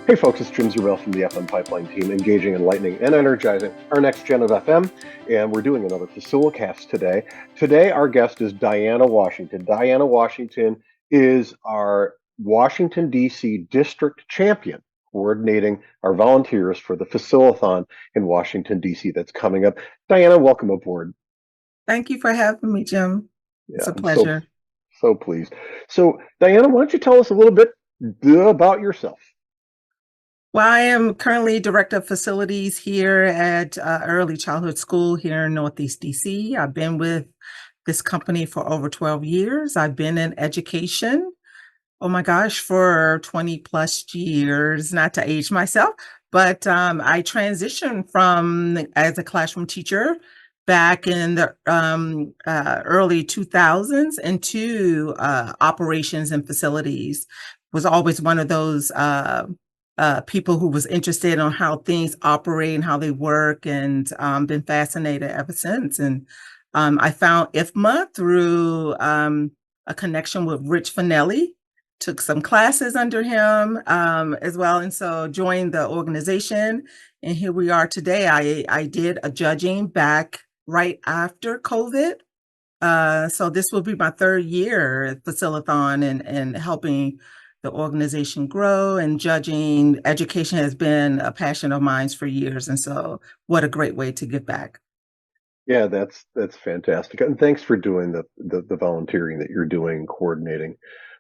Hey folks, it's Jim Zerbel from the FM Pipeline team, engaging, enlightening, and energizing our next gen of FM. And we're doing another Facilcast today. Today, our guest is Diana Washington. Diana Washington is our Washington, D.C. district champion, coordinating our volunteers for the Facilathon in Washington, D.C. that's coming up. Diana, welcome aboard. Thank you for having me, Jim. Yeah, It's a I'm so, pleasure. so pleased. So, Diana, why don't you tell us a little bit about yourself? Well, I am currently director of facilities here at Early Childhood School here in Northeast DC. I've been with this company for over 12 years. I've been in education, oh my gosh, for 20 plus years, not to age myself, but I transitioned from as a classroom teacher back in the early 2000s into operations and facilities. Was always one of those people who was interested on how things operate and how they work, and been fascinated ever since. And I found IFMA through a connection with Rich Finelli, took some classes under him as well, and so joined the organization. And here we are today. I did a judging back right after COVID. So this will be my third year at Facilathon and helping the organization grow, and judging. Education has been a passion of mine for years. And so what a great way to give back. Yeah, that's fantastic. And thanks for doing the volunteering that you're doing, coordinating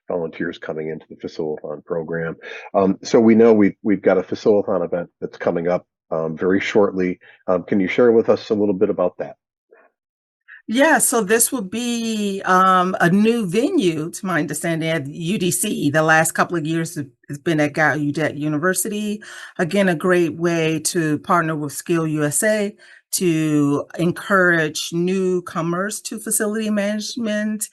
volunteers coming into the Facilathon program. So we know we've got a Facilathon event that's coming up very shortly. Can you share with us a little bit about that? Yeah, so this will be a new venue, to my understanding, at UDC. The last couple of years has been at Gallaudet University. Again, a great way to partner with Skill USA to encourage newcomers to facility management,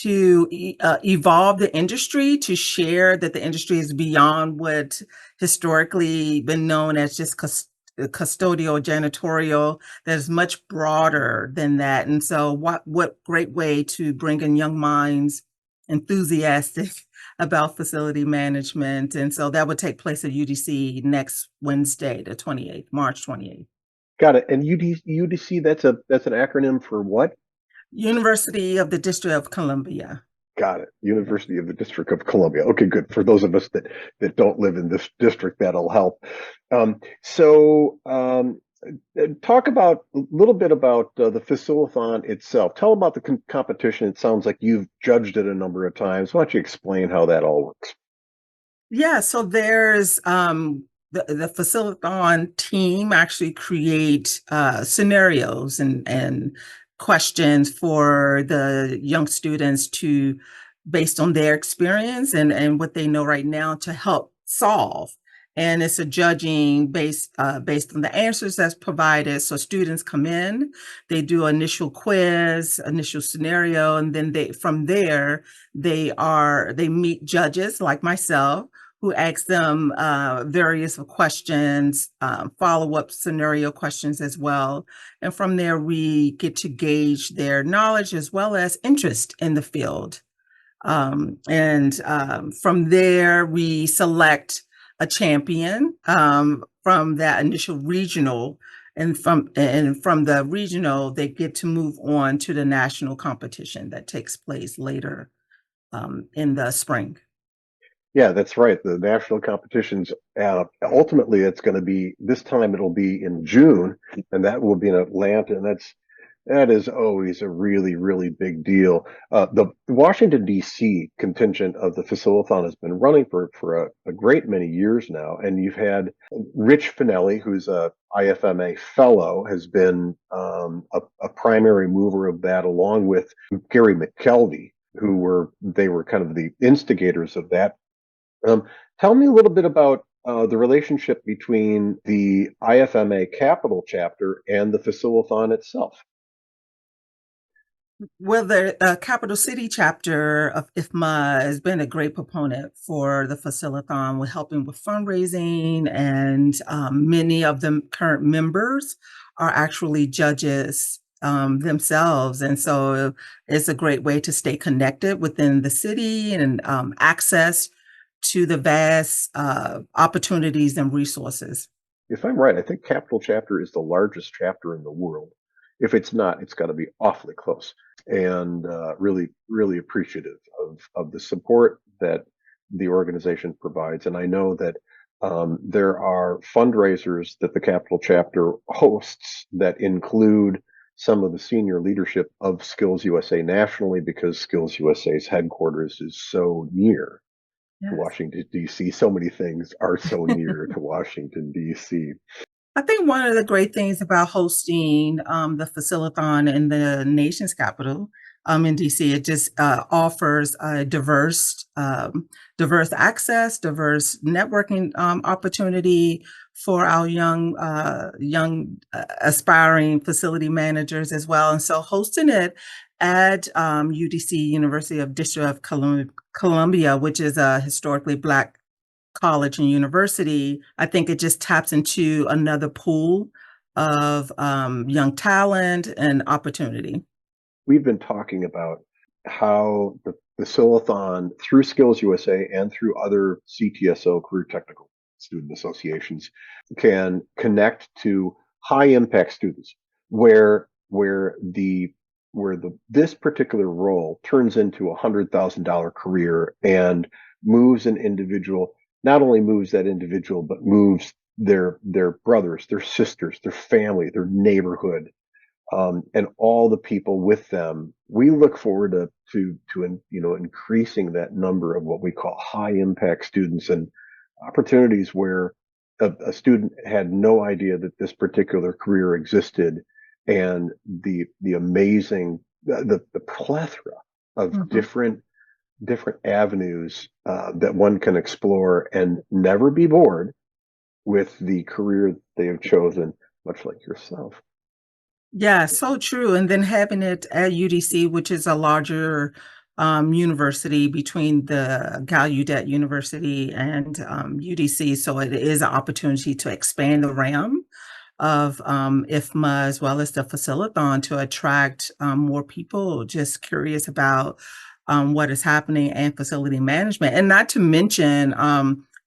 to evolve the industry, to share that the industry is beyond what historically been known as just custodial, janitorial. There's much broader than that. And so what great way to bring in young minds enthusiastic about facility management. And so that would take place at UDC next Wednesday, the 28th, March 28th. Got it. And UDC, that's an acronym for what? University of the District of Columbia. Got it. University of the District of Columbia. Okay, good. For those of us that don't live in this district, that'll help. Um, so, um, Talk about a little bit about the Facilathon itself. Tell about the competition. It sounds like you've judged it a number of times. Why don't you explain how that all works? Yeah, so there's the Faciliton team actually create scenarios and questions for the young students to, based on their experience and what they know right now, to help solve. And it's a judging based on the answers that's provided. So students come in, they do initial quiz, initial scenario, and then they from there they meet judges like myself who ask them various questions, follow-up scenario questions as well. And from there, we get to gauge their knowledge as well as interest in the field. And from there, we select a champion from that initial regional. And from the regional, they get to move on to the national competition that takes place later in the spring. Yeah, that's right. The national competitions, ultimately, it's going to be this time. It'll be in June, and that will be in Atlanta, and that is always a really, really big deal. The Washington, D.C. contingent of the Facilathon has been running for a great many years now. And you've had Rich Finelli, who's a IFMA fellow, has been a primary mover of that, along with Gary McKelvey, they were kind of the instigators of that. Um, Tell me a little bit about the relationship between the IFMA Capital chapter and the Facilathon itself. Well, the Capital City chapter of IFMA has been a great proponent for the Facilathon with helping with fundraising, and many of the current members are actually judges themselves. And so it's a great way to stay connected within the city and access to the vast opportunities and resources. If I'm right, I think Capital Chapter is the largest chapter in the world. If it's not, it's got to be awfully close. And really, really appreciative of the support that the organization provides. And I know that there are fundraisers that the Capital Chapter hosts that include some of the senior leadership of Skills USA nationally, because Skills USA's headquarters is so near to Yes. Washington, D.C. So many things are so near to Washington, D.C. I think one of the great things about hosting the Facilathon in the nation's capital, in DC, it just offers a diverse access, diverse networking opportunity for our young aspiring facility managers as well. And so, hosting it at UDC, University of District of Columbia, which is a historically Black college and university, I think it just taps into another pool of young talent and opportunity. We've been talking about how the Silathon through Skills USA and through other CTSO career technical student associations can connect to high impact students where this particular role turns into $100,000 career and moves an individual, not only moves that individual, but moves their brothers, their sisters, their family, their neighborhood, and all the people with them. We look forward to increasing that number of what we call high impact students, and opportunities where a student had no idea that this particular career existed, and the amazing the plethora of Mhm. different avenues that one can explore and never be bored with the career they have chosen, much like yourself. Yeah, so true. And then having it at UDC, which is a larger university between the Gallaudet University and UDC. So it is an opportunity to expand the realm of IFMA as well as the Facilathon to attract more people just curious about what is happening and facility management. And not to mention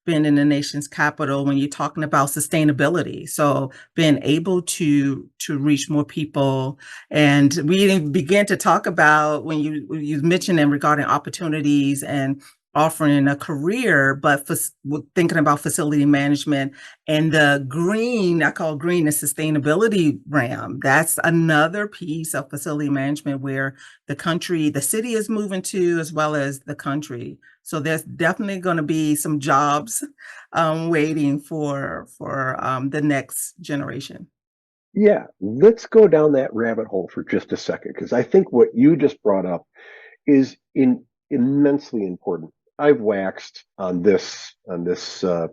being in the nation's capital when you're talking about sustainability. So being able to reach more people. And we didn't begin to talk about when you mentioned them regarding opportunities and offering a career, but thinking about facility management and the green, I call green the sustainability realm. That's another piece of facility management where the city is moving to, as well as the country. So there's definitely going to be some jobs waiting for the next generation. Yeah, let's go down that rabbit hole for just a second, because I think what you just brought up is immensely important. I've waxed on this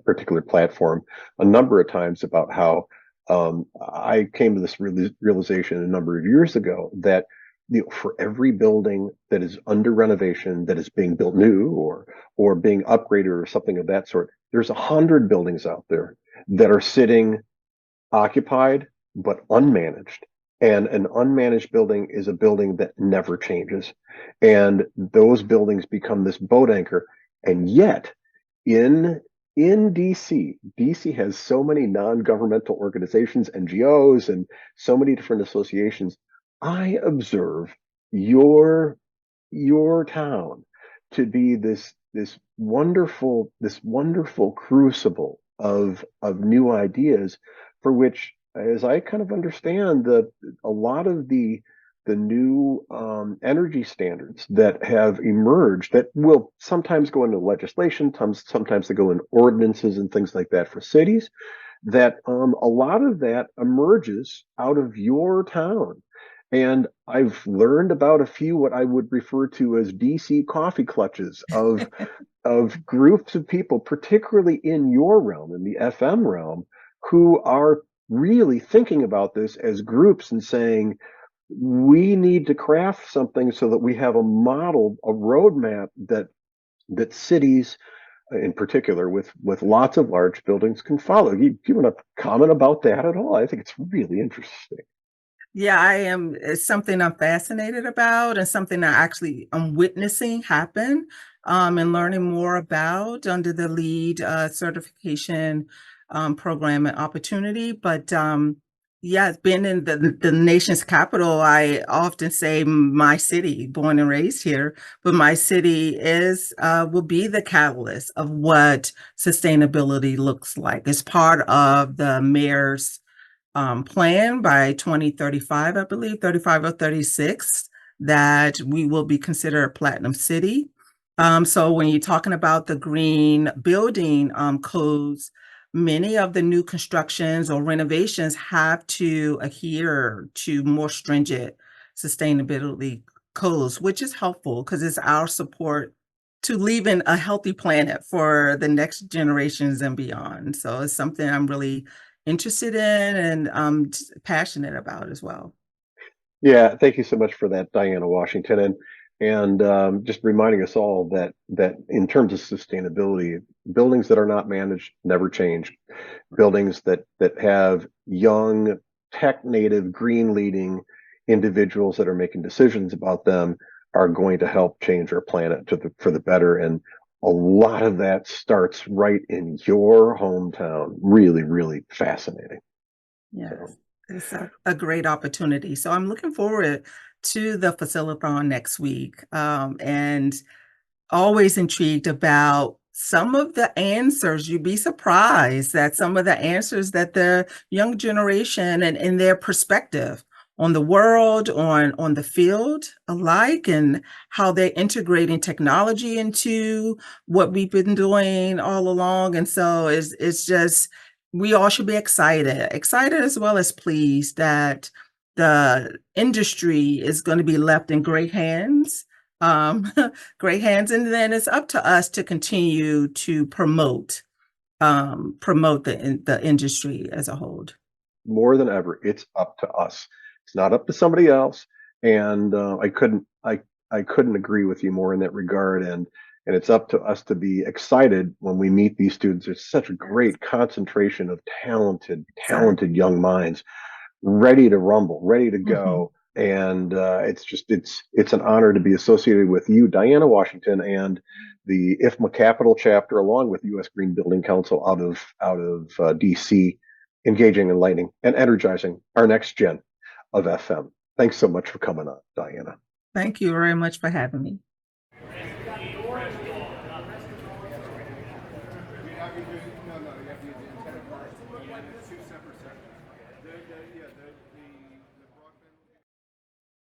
particular platform a number of times about how I came to this realization a number of years ago that for every building that is under renovation, that is being built new or being upgraded or something of that sort, there's 100 buildings out there that are sitting occupied but unmanaged. And an unmanaged building is a building that never changes. And those buildings become this boat anchor. And yet, in in DC has so many non-governmental organizations, NGOs, and so many different associations. I observe your your town to be this wonderful crucible of new ideas, for which, as I kind of understand, a lot of the new energy standards that have emerged that will sometimes go into legislation, sometimes they go in ordinances and things like that for cities, that a lot of that emerges out of your town. And I've learned about a few what I would refer to as DC coffee clutches of groups of people, particularly in your realm, in the FM realm, who are really thinking about this as groups and saying, we need to craft something so that we have a model, a roadmap that cities in particular with lots of large buildings can follow. You want to comment about that at all? I think it's really interesting. Yeah, I am. It's something I'm fascinated about and something I actually am witnessing happen and learning more about under the LEED certification program and opportunity. But yeah, being in the nation's capital, I often say my city, born and raised here, but my city is will be the catalyst of what sustainability looks like. It's part of the mayor's plan by 2035, I believe, 35 or 36, that we will be considered a platinum city. So when you're talking about the green building codes, many of the new constructions or renovations have to adhere to more stringent sustainability codes, which is helpful because it's our support to leaving a healthy planet for the next generations and beyond. So it's something I'm really interested in and passionate about as well. Yeah, thank you so much for that, Diana Washington, and just reminding us all that in terms of sustainability, buildings that are not managed never change. Buildings that have young, tech native, green leading individuals that are making decisions about them are going to help change our planet for the better. And a lot of that starts right in your hometown. Really, really fascinating. So. Yes, it's a great opportunity. So I'm looking forward to the Facilitathon next week, and always intrigued about some of the answers. You'd be surprised that some of the answers that the young generation and in their perspective on the world, on the field alike, and how they're integrating technology into what we've been doing all along. And so it's just we all should be excited as well as pleased that the industry is going to be left in great hands. Um, Great hands, and then it's up to us to continue to promote the industry as a whole. More than ever, it's up to us. It's not up to somebody else. And I couldn't agree with you more in that regard. And it's up to us to be excited when we meet these students. There's such a Yes, great concentration of talented exactly. young minds ready to rumble, ready to Mhm. go. And it's an honor to be associated with you, Diana Washington, and the IFMA Capital chapter, along with U.S. Green Building Council out of DC, engaging, enlightening, and energizing our next gen of FM. Thanks so much for coming on, Diana. Thank you very much for having me.